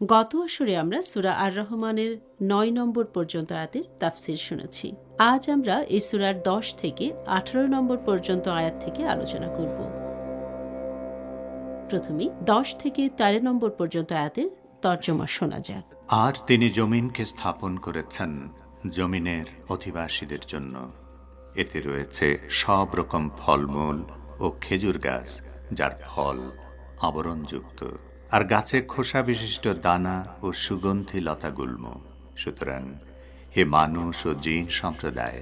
গত আসরে আমরা সূরা আর রহমানের ৯ নম্বর পর্যন্ত আয়াতের তাফসির শুনেছি। আজ আমরা এই সূরার ১০ থেকে ১৮ নম্বর পর্যন্ত আয়াত থেকে আলোচনা করব। প্রথমে ১০ থেকে ১৩ নম্বর পর্যন্ত আয়াতের তর্জমা শোনা যাক। আর তিনি জমিনকে স্থাপন করেছেন জমিনের অধিবাসীদের জন্য। এতে রয়েছে সব রকম ফলমূল ও খেজুর গাছ, যার ফল আবরণযুক্ত, আর গাছে খোসা বিশিষ্ট দানা ও সুগন্ধি লতাগুল্ম। সুতরাং হে মানুষ ও জিন সম্প্রদায়,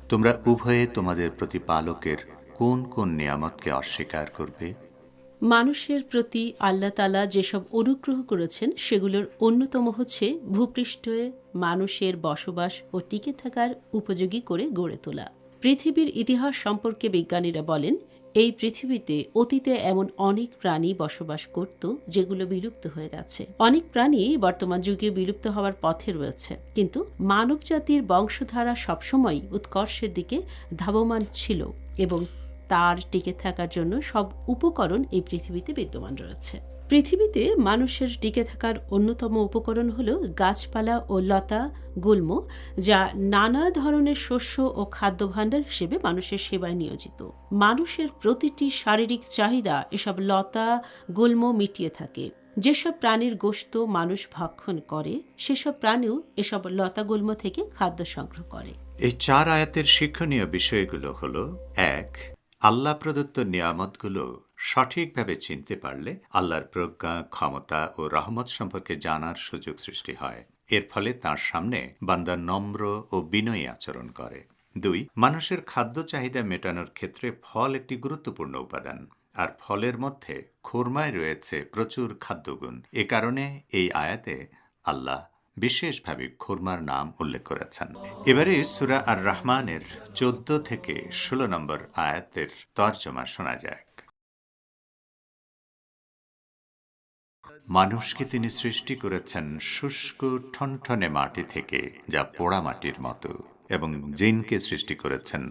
তোমরা উভয়ে তোমাদের প্রতিপালকের কোন কোন নিয়ামতকে অস্বীকার করবে? মানুষের প্রতি আল্লাহ তাআলা যেসব অনুগ্রহ করেছেন সেগুলোর অন্যতম হচ্ছে ভূপৃষ্ঠে মানুষের বসবাস ও টিকে থাকার উপযোগী করে গড়ে তোলা। পৃথিবীর ইতিহাস সম্পর্কে বিজ্ঞানীরা বলেন, এই পৃথিবীতে অতীতে এমন অনেক প্রাণী বসবাস করত যেগুলো বিলুপ্ত হয়ে গেছে। অনেক প্রাণী বর্তমান যুগে বিলুপ্ত হওয়ার পথে রয়েছে, কিন্তু মানবজাতির বংশধারা সবসময় উৎকর্ষের দিকে ধাবমান ছিল এবং তার টিকে থাকার জন্য সব উপকরণ এই পৃথিবীতে বিদ্যমান রয়েছে। পৃথিবীতে মানুষের টিকে থাকার অন্যতম উপকরণ হল গাছপালা ও লতা গুল্ম, যা নানা ধরনের শস্য ও খাদ্য ভাণ্ডার হিসেবে মানুষের সেবায় নিয়োজিত। মানুষের প্রতিটি শারীরিক চাহিদা এসব লতা গুল্ম মিটিয়ে থাকে। যেসব প্রাণীর গোশত মানুষ ভক্ষণ করে সেসব প্রাণীও এসব লতাগুল্ম থেকে খাদ্য সংগ্রহ করে। এই ৪ আয়াতের শিক্ষণীয় বিষয়গুলো হল: ১. আল্লাহ প্রদত্ত নিয়ামতগুলো সঠিকভাবে চিনতে পারলে আল্লাহর প্রজ্ঞা, ক্ষমতা ও রহমত সম্পর্কে জানার সুযোগ সৃষ্টি হয়। এর ফলে তাঁর সামনে বান্দা নম্র ও বিনয়ী আচরণ করে। ২. মানুষের খাদ্য চাহিদা মেটানোর ক্ষেত্রে ফল একটি গুরুত্বপূর্ণ উপাদান, আর ফলের মধ্যে খুরমায় রয়েছে প্রচুর খাদ্যগুণ। এ কারণে এই আয়াতে আল্লাহ বিশেষভাবে খুরমার নাম উল্লেখ করেছেন। এবারে সূরা আর রহমানের ১৪ থেকে ১৬ নম্বর আয়াতের তর্জমা শোনা যাক। মানুষকে তিনি সৃষ্টি করেছেন শুষ্ক ঠনঠনে মাটি থেকে, যা পোড়া মাটির মতো, এবং জিনকে সৃষ্টি করেছেন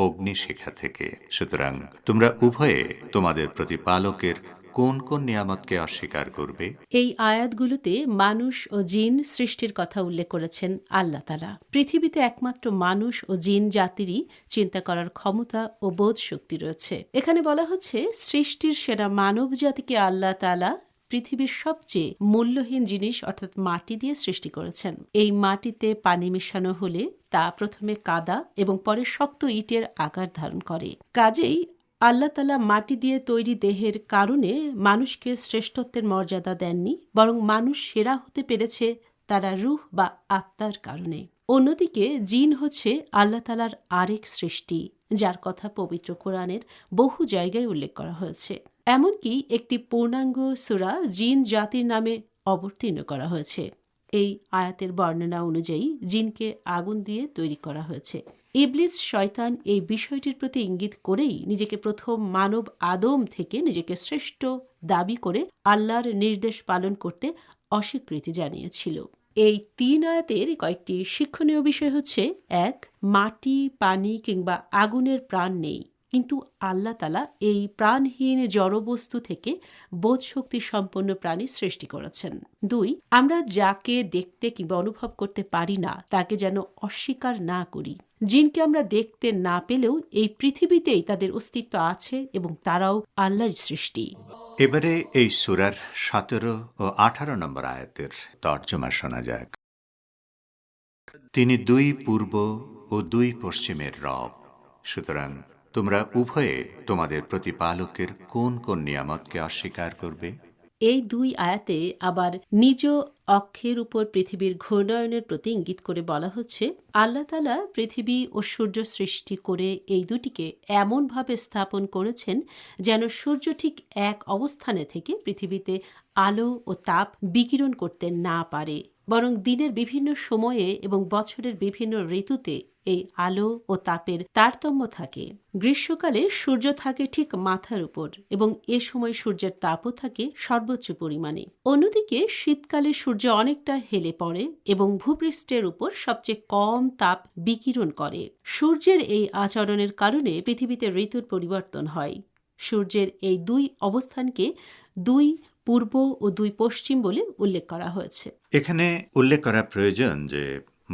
অগ্নিশিখা থেকে। সুতরাং তোমরা উভয়ে তোমাদের প্রতিপালকের কোন কোন নিয়ামতকে অস্বীকার করবে? এই আয়াতগুলোতে মানুষ ও জিন সৃষ্টির কথা উল্লেখ করেছেন আল্লাহ তাআলা। পৃথিবীতে একমাত্র মানুষ ও জিন জাতিরই চিন্তা করার ক্ষমতা ও বোধ শক্তি রয়েছে। এখানে বলা হচ্ছে, সৃষ্টির সেরা মানব জাতিকে আল্লাহ তাআলা পৃথিবীর সবচেয়ে মূল্যহীন জিনিস অর্থাৎ মাটি দিয়ে সৃষ্টি করেছেন। এই মাটিতে পানি মেশানো হলে তা প্রথমে কাদা এবং পরে শক্ত ইটের আকার ধারণ করে। কাজেই আল্লাহ তাআলা মাটি দিয়ে তৈরি দেহের কারণে মানুষকে শ্রেষ্ঠত্বের মর্যাদা দেননি, বরং মানুষ সেরা হতে পেরেছে তারা রূহ বা আত্মার কারণে। অন্যদিকে জিন হচ্ছে আল্লাহ তাআলার আরেক সৃষ্টি, যার কথা পবিত্র কোরআনের বহু জায়গায় উল্লেখ করা হয়েছে। এমনকি একটি পূর্ণাঙ্গ সূরা জিন জাতির নামে অবতীর্ণ করা হয়েছে। এই আয়াতের বর্ণনা অনুযায়ী জিনকে আগুন দিয়ে তৈরি করা হয়েছে। ইবলিস শয়তান এই বিষয়টির প্রতি ইঙ্গিত করেই নিজেকে প্রথম মানব আদম থেকে নিজেকে শ্রেষ্ঠ দাবি করে আল্লাহর নির্দেশ পালন করতে অস্বীকৃতি জানিয়েছিল। এই ৩ আয়াতের কয়েকটি শিক্ষণীয় বিষয় হচ্ছে: ১. মাটি, পানি কিংবা আগুনের প্রাণ নেই, কিন্তু আল্লাহ তাআলা এই প্রাণহীন জড়বস্তু থেকে বোধশক্তি সম্পন্ন প্রাণী সৃষ্টি করেছেন। ২. আমরা যাকে দেখতে কিংবা অনুভব করতে পারি না তাকে যেন অস্বীকার না করি। জিনকে আমরা দেখতে না পেলেও এই পৃথিবীতেই তাদের অস্তিত্ব আছে এবং তারাও আল্লাহর সৃষ্টি। এবারে এই সূরার ১৭ ও ১৮ নম্বর আয়াতের তর্জমা শোনা যাক। তিনি ২ পূর্ব ও ২ পশ্চিমের রব। সুতরাং তোমরা উভয়ে তোমাদের প্রতিপালকের কোন কোন নিয়ামতকে অস্বীকার করবে? এই ২ আয়াতে আবার নিজ অক্ষের উপর পৃথিবীর ঘূর্ণায়নের প্রতি ইঙ্গিত করে বলা হচ্ছে, আল্লাহ তাআলা পৃথিবী ও সূর্য সৃষ্টি করে এই দুটিকে এমনভাবে স্থাপন করেছেন যেন সূর্য ঠিক এক অবস্থানে থেকে পৃথিবীতে আলো ও তাপ বিকিরণ করতে না পারে, বরং দিনের বিভিন্ন সময়ে এবং বছরের বিভিন্ন ঋতুতে এই আলো ও তাপের তারতম্য থাকে। গ্রীষ্মকালে সূর্য থাকে ঠিক মাথার উপর এবং এ সময় সূর্যের তাপও থাকে সর্বোচ্চ পরিমাণে। অন্যদিকে শীতকালে সূর্য অনেকটা হেলে পড়ে এবং ভূপৃষ্ঠের উপর সবচেয়ে কম তাপ বিকিরণ করে। সূর্যের এই আচরণের কারণে পৃথিবীতে ঋতুর পরিবর্তন হয়। সূর্যের এই ২ অবস্থানকে ২ পূর্ব ও 2 পশ্চিম বলে উল্লেখ করা হয়েছে। এখানে উল্লেখ করা প্রয়োজন যে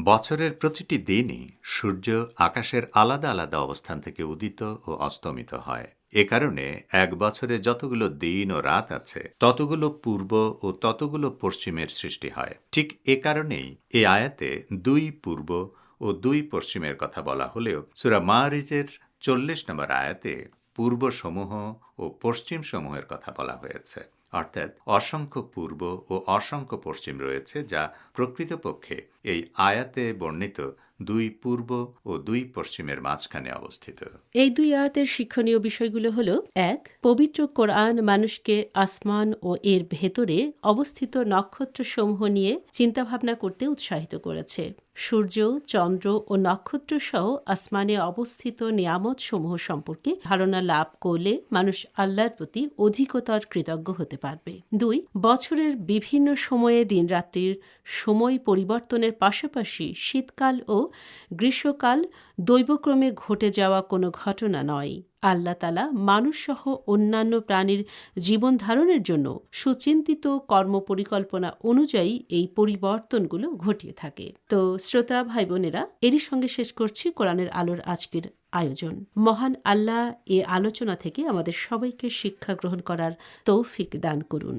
বছরের প্রতিটি দিনই সূর্য আকাশের আলাদা আলাদা অবস্থান থেকে উদিত ও অস্তমিত হয়। এ কারণে এক বছরে যতগুলো দিন ও রাত আছে ততগুলো পূর্ব ও ততগুলো পশ্চিমের সৃষ্টি হয়। ঠিক এ কারণেই এই আয়াতে 2 পূর্ব ও 2 পশ্চিমের কথা বলা হলেও সূরা মাআরিজের 40 নম্বর আয়াতে পূর্বসমূহ ও পশ্চিমসমূহের কথা বলা হয়েছে। অর্থাৎ অসংখ্য পূর্ব ও অসংখ্য পশ্চিম রয়েছে, যা প্রকৃতপক্ষে এই আয়াতে বর্ণিত 2 পূর্ব ও 2 পশ্চিমের মাঝখানে অবস্থিত। এই 2 আয়াতের শিক্ষণীয় বিষয়গুলো হলো: 1. পবিত্র কোরআন মানুষকে আসমান ও এর ভেতরে অবস্থিত নক্ষত্রসমূহ নিয়ে চিন্তাভাবনা করতে উৎসাহিত করেছে। সূর্য, চন্দ্র ও নক্ষত্র সহ আসমানে অবস্থিত নিয়ামতসমূহ সম্পর্কে ধারণা লাভ করলে মানুষ আল্লাহর প্রতি অধিকতর কৃতজ্ঞ হতে পারবে। 2. বছরের বিভিন্ন সময়ে দিনরাত্রির সময় পরিবর্তনের পাশাপাশি শীতকাল ও গ্রীষ্মকাল দৈবক্রমে ঘটে যাওয়া কোনো ঘটনা নয়। আল্লাহ তাআলা মানুষসহ অন্যান্য প্রাণীর জীবন ধারণের জন্য সুচিন্তিত কর্মপরিকল্পনা অনুযায়ী এই পরিবর্তনগুলো ঘটিয়ে থাকে। তো শ্রোতা ভাই বোনেরা, এরই সঙ্গে শেষ করছি কোরআনের আলোর আজকের আয়োজন। মহান আল্লাহ এ আলোচনা থেকে আমাদের সবাইকে শিক্ষা গ্রহণ করার তৌফিক দান করুন।